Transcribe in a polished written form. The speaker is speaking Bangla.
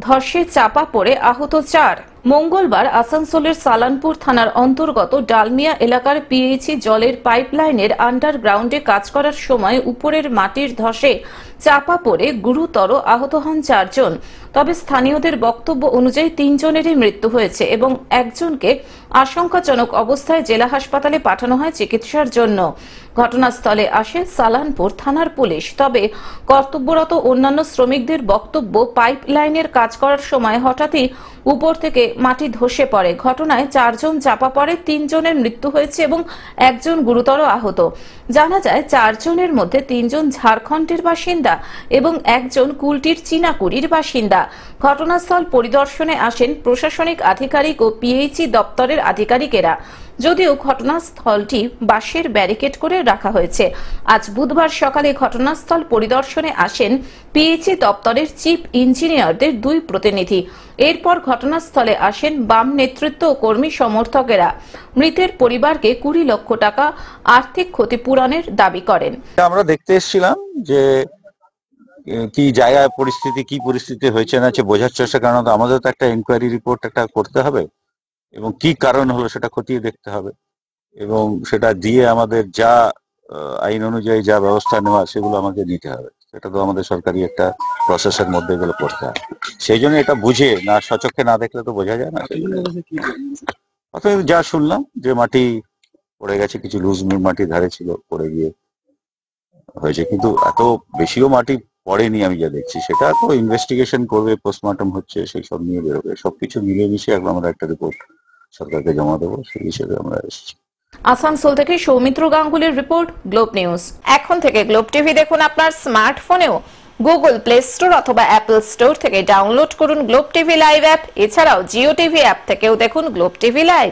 ধসে চাপা পড়ে আহত 4। মঙ্গলবার আসানসোলের সালানপুর থানার অন্তর্গত ডালমিয়া এলাকার পিএইচই জলের পাইপলাইনের আন্ডারগ্রাউন্ডে কাজ করার সময় উপরের মাটির ধসে চাপা পড়ে গুরুতর আহত হন 4 জন। তবে স্থানীয়দের বক্তব্য অনুযায়ী 3 জনেরই মৃত্যু হয়েছে এবং একজনকে আশঙ্কাজনক অবস্থায় জেলা হাসপাতালে পাঠানো হয় চিকিৎসার জন্য। ঘটনাস্থলে আসে সালানপুর থানার পুলিশ। তবে কর্তব্যরত অন্যান্য শ্রমিকদের বক্তব্য, পাইপলাইনের কাজ করার সময় হঠাৎই উপর থেকে মাটি ধসে পড়ে। ঘটনায় 4 জন চাপা পড়ে, 3 জনের মৃত্যু হয়েছে এবং একজন গুরুতর আহত। জানা যায় 4 জনের মধ্যে 3 জন ঝাড়খণ্ডের বাসিন্দা এবং একজন কুলটির চীনাকুড়ির বাসিন্দা। ঘটনাস্থল পরিদর্শনে আসেন প্রশাসনিক আধিকারিক ও পিএইচই দপ্তরের আধিকারিকেরা। যদিও ঘটনাস্থলটি বাঁশের ব্যারিকেড করে রাখা হয়েছে। আজ বুধবার সকালে ঘটনাস্থল পরিদর্শনে আসেন পিএইচই দপ্তরের চিফ ইঞ্জিনিয়ারদের 2 প্রতিনিধি। এরপর ঘটনাস্থলে আসেন বাম নেতৃত্ব ও কর্মী সমর্থকেরা। মৃতের পরিবারকে 20 লক্ষ টাকা আর্থিক ক্ষতিপূরণের দাবি করেন। আমরা দেখতে এসেছিলাম যে কি জায়গায় পরিস্থিতি, কি পরিস্থিতি হয়েছে না বোঝার চেষ্টা, কারণ আমাদের তো একটা ইনকোয়ারি রিপোর্ট একটা করতে হবে এবং কি কারণ হলো সেটা খতিয়ে দেখতে হবে এবং সেটা দিয়ে আমাদের যা আইন অনুযায়ী যা ব্যবস্থা নেওয়া সেগুলো আমাকে নিতে হবে। এটা তো আমাদের সরকারি একটা প্রসেসের মধ্যে এগুলো করতে হয়। সেই জন্য এটা বুঝে না, সচক্ষে না দেখলে তো বোঝা যায় না। অতএব যা শুনলাম যে মাটি পড়ে গেছে, কিছু লুজ মাটি ধারে ছিল, পড়ে গিয়ে হয়েছে, কিন্তু এত বেশিও মাটি পড়েনি। আমি যা দেখছি সেটা তো ইনভেস্টিগেশন করবে, পোস্টমর্টম হচ্ছে, সেই সব নিয়ে বেরোবে। সবকিছু মিলিয়ে মিশিয়ে আমরা একটা রিপোর্ট সরকারকে জমা দেবো, সেই হিসেবে আমরা এসেছি। আসানসোল থেকে সৌমিত্র গাঙ্গুলির রিপোর্ট, গ্লোব নিউজ। এখন থেকে গ্লোব টিভি দেখুন আপনার স্মার্টফোনেও। গুগল প্লে স্টোর অথবা অ্যাপল স্টোর থেকে ডাউনলোড করুন গ্লোব টিভি লাইভ অ্যাপ। এছাড়াও জিও টিভি অ্যাপ থেকেও দেখুন গ্লোব টিভি লাইভ।